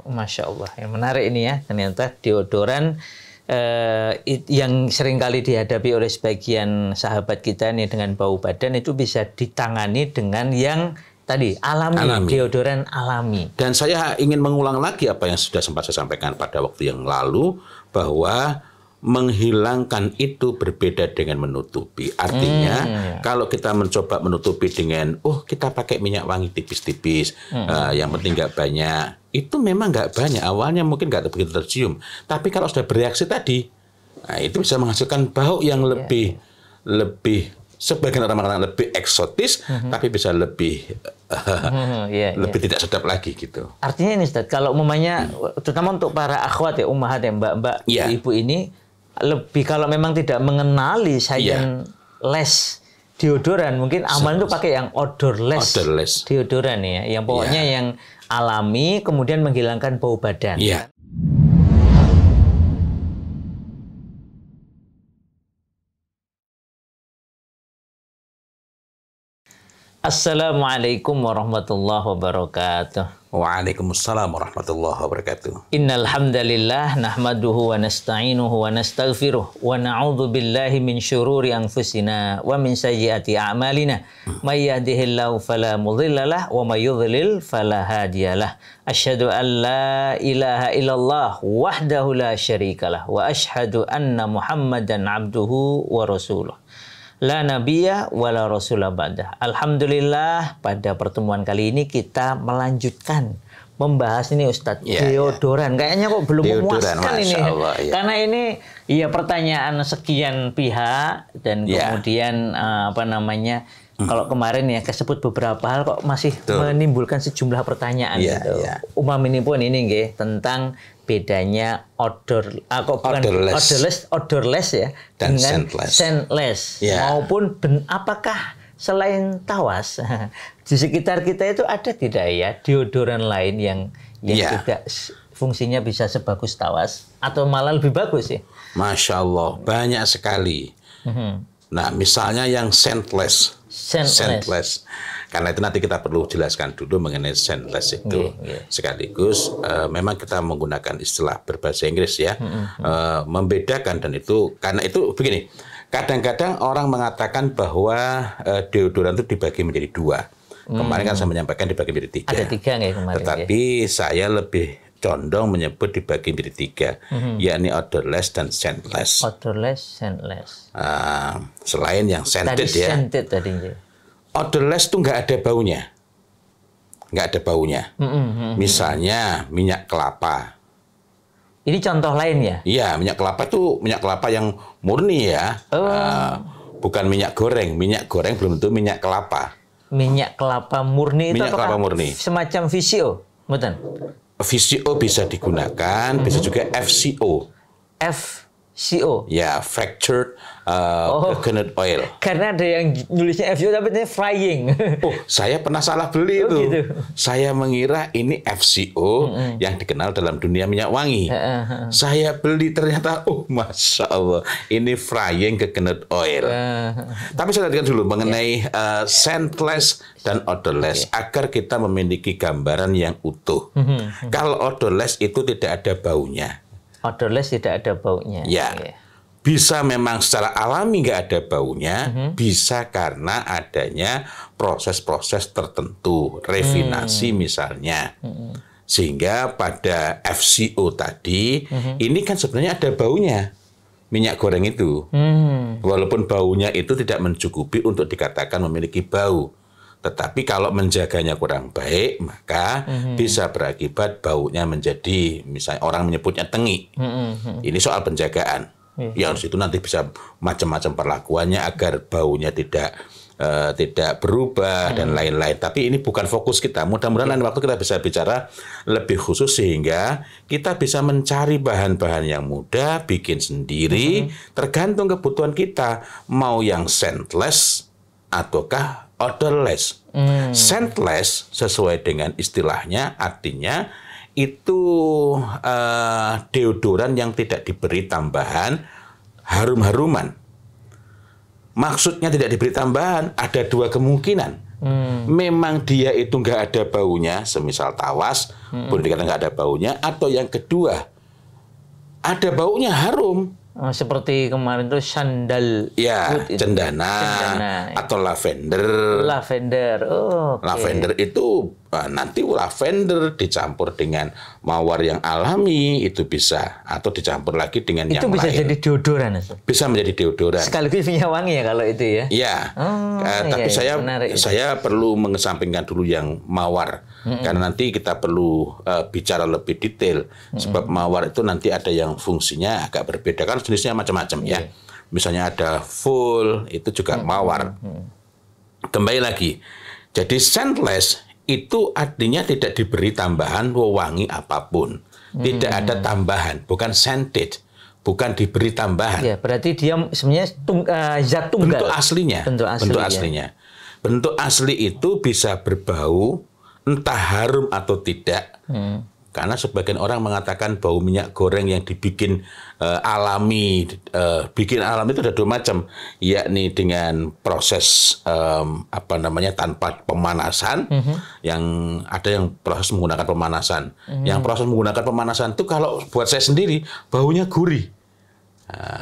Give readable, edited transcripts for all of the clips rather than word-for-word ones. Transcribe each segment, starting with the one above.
Masya Allah, yang menarik ini ya, ternyata deodoran yang seringkali dihadapi oleh sebagian sahabat kita nih dengan bau badan itu bisa ditangani dengan yang tadi alami. Deodoran alami. Dan saya ingin mengulang lagi apa yang sudah sempat saya sampaikan pada waktu yang lalu, bahwa menghilangkan itu berbeda dengan menutupi. Artinya kalau kita mencoba menutupi dengan kita pakai minyak wangi tipis-tipis, yang penting nggak banyak, itu memang nggak banyak. Awalnya mungkin nggak begitu tercium, tapi kalau sudah bereaksi tadi, nah itu bisa menghasilkan bau yang lebih sebagian orang mengatakan lebih eksotis, tapi bisa lebih lebih tidak sedap lagi gitu. Artinya ini Ustaz, kalau umumnya terutama untuk para akhwat ya, ummahat ya, mbak-mbak, ibu ini lebih kalau memang tidak mengenali less deodoran, mungkin aman itu pakai yang odorless deodoran ya, yang pokoknya yang alami kemudian menghilangkan bau badan. Assalamualaikum warahmatullahi wabarakatuh. Waalaikumsalam warahmatullahi wabarakatuh. Innal hamdalillah nahmaduhu wa nasta'inuhu wa nastaghfiruh wa na'udzu billahi min syururi anfusina wa min sayyiati a'malina. May yahdihillahu fala mudhillalah wa may yudhlil fala hadiyalah. Asyhadu an la ilaha illallah wahdahu la syarikalah wa asyhadu anna Muhammadan abduhu wa rasuluh. La nabiyya wa la rasulah ba'dah. Alhamdulillah, pada pertemuan kali ini kita melanjutkan membahas ini Ustadz, deodoran. Kayaknya kok belum memuaskan ini. Allah, karena ini pertanyaan sekian pihak dan kemudian kalau kemarin ya kesebut beberapa hal kok masih menimbulkan sejumlah pertanyaan gitu. Umam ini pun ini nggih tentang bedanya odorless ya dan dengan scentless. Maupun apakah selain tawas di sekitar kita itu ada tidak ya deodoran lain yang juga fungsinya bisa sebagus tawas atau malah lebih bagus ya? Masya Allah, banyak sekali. Nah, misalnya yang scentless. Karena itu nanti kita perlu jelaskan dulu mengenai scentless itu. Sekaligus memang kita menggunakan istilah berbahasa Inggris ya, membedakan, dan itu karena itu begini. Kadang-kadang orang mengatakan bahwa deodoran itu dibagi menjadi dua. Kemarin kan saya menyampaikan dibagi menjadi tiga. Ada tiga nggak kemarin? Tetapi saya lebih condong menyebut dibagi menjadi tiga, yakni odorless dan scentless. Odorless, scentless. Selain yang scented ya. Scented tadinya. Odorless itu nggak ada baunya. Nggak ada baunya. Misalnya minyak kelapa. Ini contoh lain ya? Iya, minyak kelapa itu minyak kelapa yang murni ya. Bukan minyak goreng. Minyak goreng belum tentu minyak kelapa. Minyak kelapa murni itu minyak kelapa murni. Semacam VCO? Betul? VCO bisa digunakan, bisa juga FCO. FCO? Ya, fractured coconut oil. Karena ada yang nulisnya FCO tapi ini frying. Saya pernah salah beli itu. Gitu. Saya mengira ini FCO yang dikenal dalam dunia minyak wangi. Saya beli ternyata, Masya Allah, ini frying coconut oil. Tapi saya katakan dulu mengenai scentless dan odorless agar kita memiliki gambaran yang utuh. Kalau odorless itu tidak ada baunya. Odorless tidak ada baunya. Ya. Bisa memang secara alami nggak ada baunya, bisa karena adanya proses-proses tertentu, refinasi misalnya. Sehingga pada FCO tadi, ini kan sebenarnya ada baunya, minyak goreng itu. Walaupun baunya itu tidak mencukupi untuk dikatakan memiliki bau. Tetapi kalau menjaganya kurang baik, maka bisa berakibat baunya menjadi, misalnya orang menyebutnya tengik. Ini soal penjagaan. Yang itu nanti bisa macam-macam perlakuannya agar baunya tidak berubah dan lain-lain. Tapi ini bukan fokus kita. Mudah-mudahan lain waktu kita bisa bicara lebih khusus sehingga kita bisa mencari bahan-bahan yang mudah, bikin sendiri, tergantung kebutuhan kita. Mau yang scentless ataukah odorless. Scentless sesuai dengan istilahnya artinya itu deodoran yang tidak diberi tambahan harum-haruman. maksudnya tidak diberi tambahan, ada dua kemungkinan. Memang dia itu nggak ada baunya, semisal tawas, boleh dikatakan nggak ada baunya, atau yang kedua, ada baunya harum. Seperti kemarin tuh sandal Ya, wood itu. cendana, atau lavender. Lavender. Oh, oke. Lavender itu nanti lavender dicampur dengan mawar yang alami itu bisa, atau dicampur lagi dengan Itu yang bisa lain. jadi deodoran. Bisa menjadi deodoran. Sekaligus minyak wangi ya kalau itu ya. Iya. Tapi iya, menarik. saya perlu mengesampingkan dulu yang mawar karena nanti kita perlu bicara lebih detail sebab mawar itu nanti ada yang fungsinya agak berbeda kan jenisnya macam-macam ya. Misalnya ada full itu juga mawar. Kembali lagi. Jadi scentless itu artinya tidak diberi tambahan wewangi apapun. Tidak ada tambahan, bukan scented. Bukan diberi tambahan. Ya, berarti dia sebenarnya zat tunggal. Bentuk aslinya. Bentuk aslinya. Bentuk asli itu bisa berbau, entah harum atau tidak. Karena sebagian orang mengatakan bau minyak goreng yang dibikin alami. Bikin alami itu ada dua macam. Yakni dengan proses tanpa pemanasan. Yang ada yang proses menggunakan pemanasan. Yang proses menggunakan pemanasan itu kalau buat saya sendiri, baunya gurih.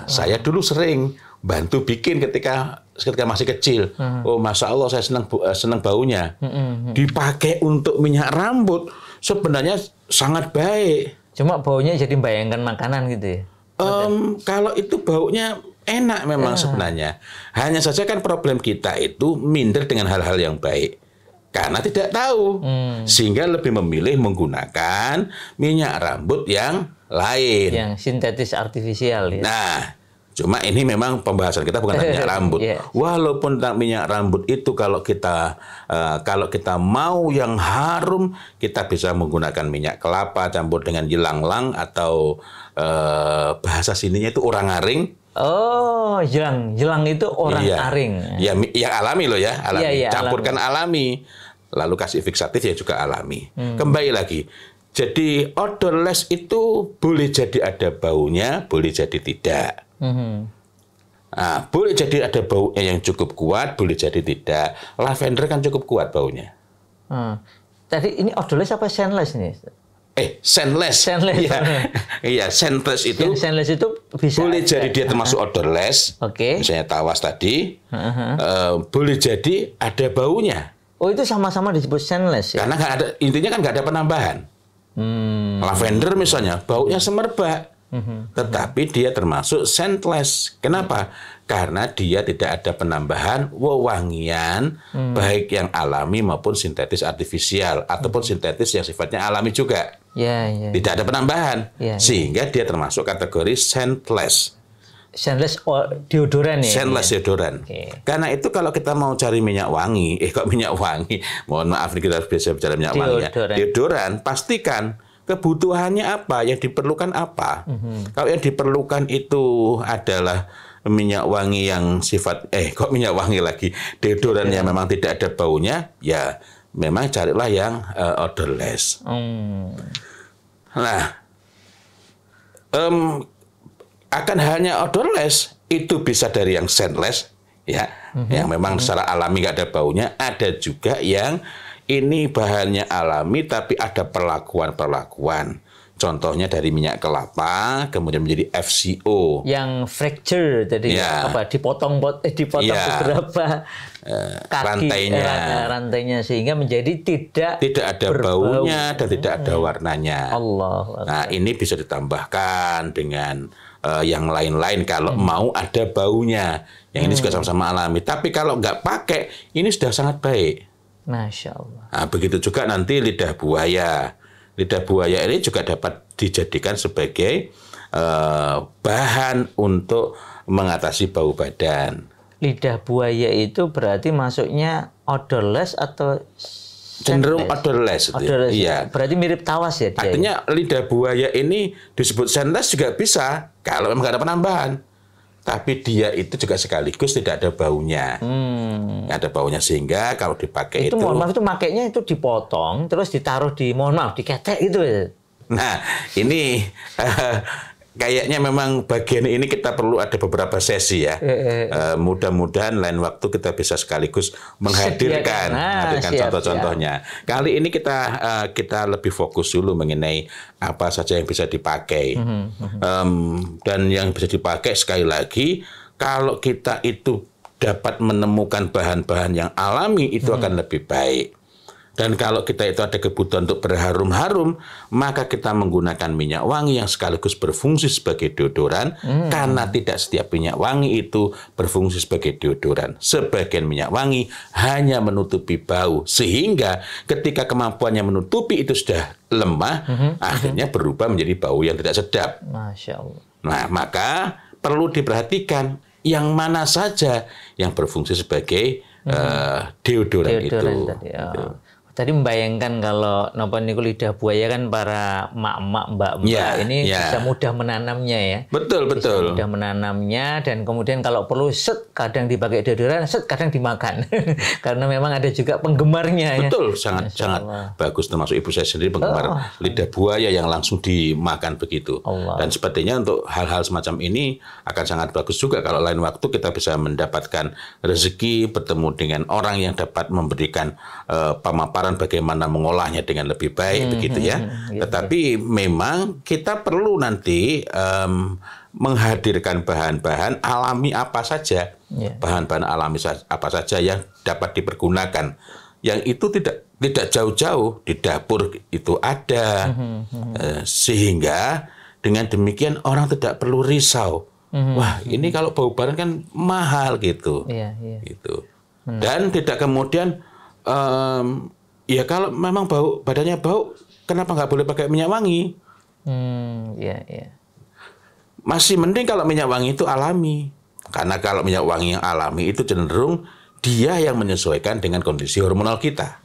Saya dulu sering bantu bikin ketika masih kecil. Oh, Masya Allah saya senang baunya. Dipakai untuk minyak rambut sebenarnya sangat baik. Cuma baunya jadi bayangkan makanan gitu ya. Kalau itu baunya enak memang sebenarnya. Hanya saja kan problem kita itu minder dengan hal-hal yang baik. Karena tidak tahu. Sehingga lebih memilih menggunakan minyak rambut yang lain. Yang sintetis artifisial ya. Nah, cuma ini memang pembahasan kita bukan tentang minyak rambut. Walaupun tentang minyak rambut itu kalau kita mau yang harum, kita bisa menggunakan minyak kelapa campur dengan ylang-ylang atau bahasa sininya itu orang-aring. Oh, ylang itu orang-aring. Iya, yang alami loh ya, alami. Iya, Campurkan alami. Lalu kasih fiksatif ya juga alami. Kembali lagi. Jadi odorless itu boleh jadi ada baunya, boleh jadi tidak. Nah, boleh jadi ada baunya yang cukup kuat, boleh jadi tidak. Lavender kan cukup kuat baunya. Tadi ini odorless apa scentless ini? Scentless. Iya, scentless itu. Yang scentless itu bisa boleh jadi dia termasuk odorless. Oke. Misalnya tawas tadi. Boleh jadi ada baunya. Oh, itu sama-sama disebut scentless ya? Karena intinya kan nggak ada penambahan. Lavender misalnya baunya semerbak, tetapi dia termasuk scentless. Kenapa? Karena dia tidak ada penambahan wewangian baik yang alami maupun sintetis artifisial ataupun sintetis yang sifatnya alami juga. Tidak ada penambahan, sehingga dia termasuk kategori scentless. Scentless deodoran ya? Scentless deodoran. Karena itu kalau kita mau cari minyak wangi, minyak wangi, mohon maaf nih kita biasa bicara minyak wangi ya. Deodoran, pastikan kebutuhannya apa, yang diperlukan apa. Kalau yang diperlukan itu adalah minyak wangi yang sifat, minyak wangi lagi, deodoran yang memang tidak ada baunya, ya memang carilah yang odorless. Nah, akan hanya odorless itu bisa dari yang scentless ya, yang memang secara alami nggak ada baunya. Ada juga yang ini bahannya alami tapi ada perlakuan. Contohnya dari minyak kelapa kemudian menjadi FCO. Yang fracture jadi dipotong beberapa kaki rantainya sehingga menjadi tidak ada baunya dan tidak ada warnanya. Allah. Nah, ini bisa ditambahkan dengan yang lain-lain kalau mau ada baunya. Yang ini juga sama-sama alami. Tapi kalau nggak pakai, ini sudah sangat baik. Masya Allah. Nah, begitu juga nanti lidah buaya. Lidah buaya ini juga dapat dijadikan sebagai bahan untuk mengatasi bau badan. Lidah buaya itu berarti masuknya odorless atau cenderung odorless. Iya. Berarti mirip tawas ya dia. Artinya lidah buaya ini disebut scentless juga bisa kalau memang nggak ada penambahan. Tapi dia itu juga sekaligus tidak ada baunya. Nggak ada baunya sehingga kalau dipakai itu mohon maaf itu makainya itu dipotong terus ditaruh di diketek gitu ya. Nah, ini kayaknya memang bagian ini kita perlu ada beberapa sesi ya. Mudah-mudahan lain waktu kita bisa sekaligus menghadirkan contoh-contohnya. Kali ini kita lebih fokus dulu mengenai apa saja yang bisa dipakai. Dan yang bisa dipakai sekali lagi, kalau kita itu dapat menemukan bahan-bahan yang alami itu akan lebih baik. Dan kalau kita itu ada kebutuhan untuk berharum-harum, maka kita menggunakan minyak wangi yang sekaligus berfungsi sebagai deodoran, karena tidak setiap minyak wangi itu berfungsi sebagai deodoran. Sebagian minyak wangi hanya menutupi bau, sehingga ketika kemampuannya menutupi itu sudah lemah, akhirnya berubah menjadi bau yang tidak sedap. Masya Allah. Nah, maka perlu diperhatikan yang mana saja yang berfungsi sebagai deodoran itu. Tadi, Tadi membayangkan kalau nopo niku lidah buaya kan para mak-mak, mbak-mbak ini bisa mudah menanamnya ya. Betul. Mudah menanamnya dan kemudian kalau perlu kadang dipakai deodoran, kadang dimakan. Karena memang ada juga penggemarnya ya. Betul, sangat bagus, termasuk ibu saya sendiri penggemar lidah buaya yang langsung dimakan begitu. Dan sepertinya untuk hal-hal semacam ini akan sangat bagus juga kalau lain waktu kita bisa mendapatkan rezeki bertemu dengan orang yang dapat memberikan pemaparan bagaimana mengolahnya dengan lebih baik begitu ya. Tetapi memang kita perlu nanti menghadirkan bahan-bahan alami apa saja, bahan-bahan alami apa saja yang dapat dipergunakan. Yang itu tidak jauh-jauh di dapur itu ada, sehingga dengan demikian orang tidak perlu risau. Wah, ini kalau bau baran kan mahal gitu, gitu. Dan tidak kemudian ya kalau memang badannya bau, kenapa nggak boleh pakai minyak wangi? Masih mending kalau minyak wangi itu alami. Karena kalau minyak wangi yang alami itu cenderung dia yang menyesuaikan dengan kondisi hormonal kita.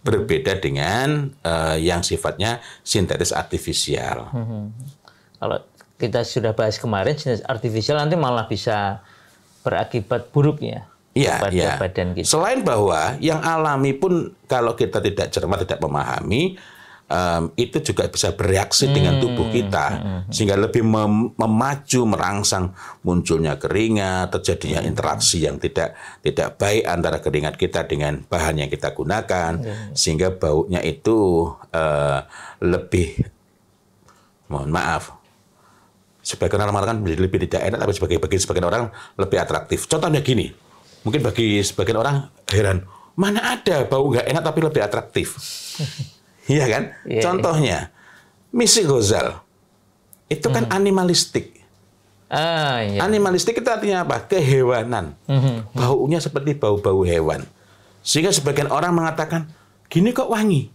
Berbeda dengan yang sifatnya sintetis artifisial. Kalau kita sudah bahas kemarin, sintetis artifisial nanti malah bisa berakibat buruk ya. Iya. Badan kita. Selain bahwa yang alami pun kalau kita tidak cermat, tidak memahami, itu juga bisa bereaksi dengan tubuh kita, sehingga lebih memacu, merangsang munculnya keringat, terjadinya interaksi yang tidak baik antara keringat kita dengan bahan yang kita gunakan, sehingga baunya itu lebih, mohon maaf, sebagian orang mengatakan lebih tidak enak, tapi bagi sebagian orang lebih atraktif. Contohnya gini. Mungkin bagi sebagian orang heran, mana ada bau nggak enak tapi lebih atraktif. Iya kan? Contohnya, Misi Ghazal. Itu kan animalistik. Animalistik itu artinya apa? Kehewanan. Baunya seperti bau-bau hewan. Sehingga sebagian orang mengatakan, gini kok wangi.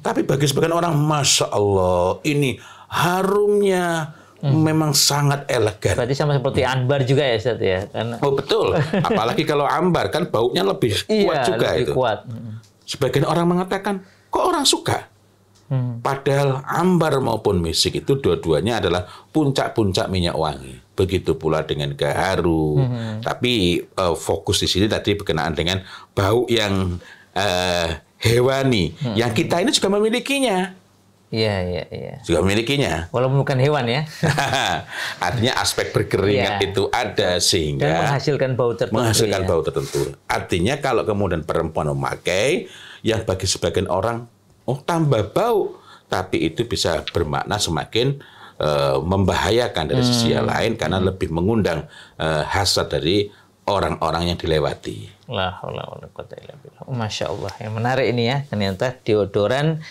Tapi bagi sebagian orang, Masya Allah, ini harumnya memang sangat elegan. Berarti sama seperti ambar juga ya Ustaz ya? Karena... Oh betul, apalagi kalau ambar kan baunya lebih kuat juga lebih itu. Kuat. Sebagian orang mengatakan, kok orang suka? Padahal ambar maupun misik itu dua-duanya adalah puncak-puncak minyak wangi. Begitu pula dengan gaharu. Tapi fokus di sini tadi berkenaan dengan bau yang hewani, yang kita ini juga memilikinya. Juga memilikinya. Walaupun bukan hewan ya. Artinya aspek berkeringat itu ada sehingga dan menghasilkan bau tertentu. Artinya kalau kemudian perempuan memakai yang bagi sebagian orang tambah bau, tapi itu bisa bermakna semakin membahayakan dari sisi yang lain karena lebih mengundang hasad dari orang-orang yang dilewati. Masya Allah, yang menarik ini ya, ternyata deodoran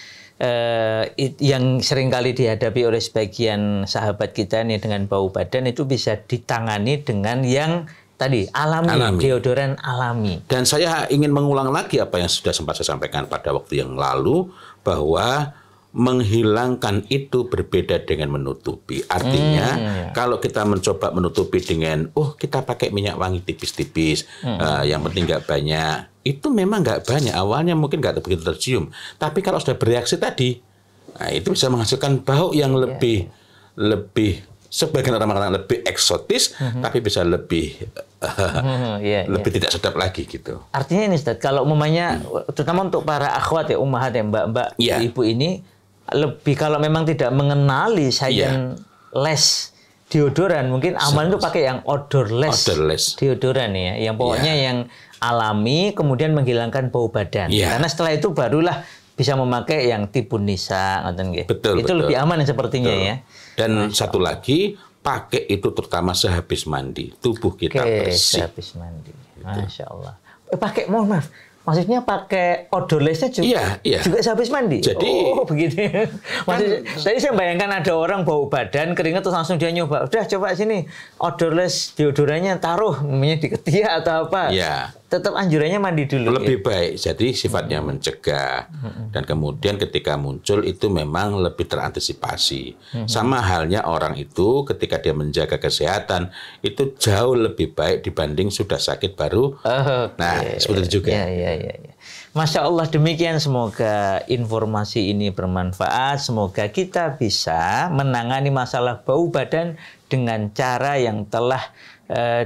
yang seringkali dihadapi oleh sebagian sahabat kita ini dengan bau badan itu bisa ditangani dengan yang tadi alami. Deodoran alami. Dan saya ingin mengulang lagi apa yang sudah sempat saya sampaikan pada waktu yang lalu, bahwa menghilangkan itu berbeda dengan menutupi. Artinya kalau kita mencoba menutupi dengan kita pakai minyak wangi tipis-tipis, yang penting nggak banyak, itu memang nggak banyak. Awalnya mungkin nggak begitu tercium, tapi kalau sudah bereaksi tadi, itu bisa menghasilkan bau yang lebih sebagian orang mengatakan lebih eksotis, tapi bisa lebih tidak sedap lagi gitu. Artinya ini Ustaz, kalau umumnya terutama untuk para akhwat ya, ummahat ya, mbak-mbak, ibu ini lebih kalau memang tidak mengenali sajian odorless deodoran, mungkin aman itu pakai yang odorless deodoran ya, yang pokoknya yang alami kemudian menghilangkan bau badan. Karena setelah itu barulah bisa memakai yang Tibun Nisa, betul, itu lebih aman sepertinya ya. Dan satu lagi, pakai itu terutama sehabis mandi, tubuh kita bersih. Sehabis mandi, Masya Allah. Pakai, mohon maaf, maksudnya pakai odorlessnya juga, juga sehabis mandi? Jadi, begitu. Maksudnya, tadi saya bayangkan ada orang bau badan, keringat, terus langsung dia nyoba. Udah coba sini, odorless deodorannya taruh, namanya di ketiak atau apa. Tetap anjurannya mandi dulu. Lebih baik, jadi sifatnya mencegah. Dan kemudian ketika muncul itu memang lebih terantisipasi. Sama halnya orang itu ketika dia menjaga kesehatan, itu jauh lebih baik dibanding sudah sakit baru. Nah, seperti itu juga. Masya Allah, demikian, semoga informasi ini bermanfaat. Semoga kita bisa menangani masalah bau badan dengan cara yang telah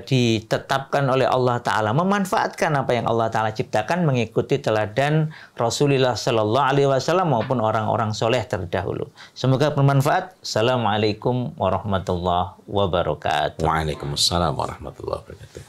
ditetapkan oleh Allah Ta'ala, memanfaatkan apa yang Allah Ta'ala ciptakan, mengikuti teladan Rasulullah Sallallahu Alaihi Wasallam maupun orang-orang soleh terdahulu. Semoga bermanfaat. Assalamualaikum warahmatullahi wabarakatuh. Waalaikumsalam warahmatullahi wabarakatuh.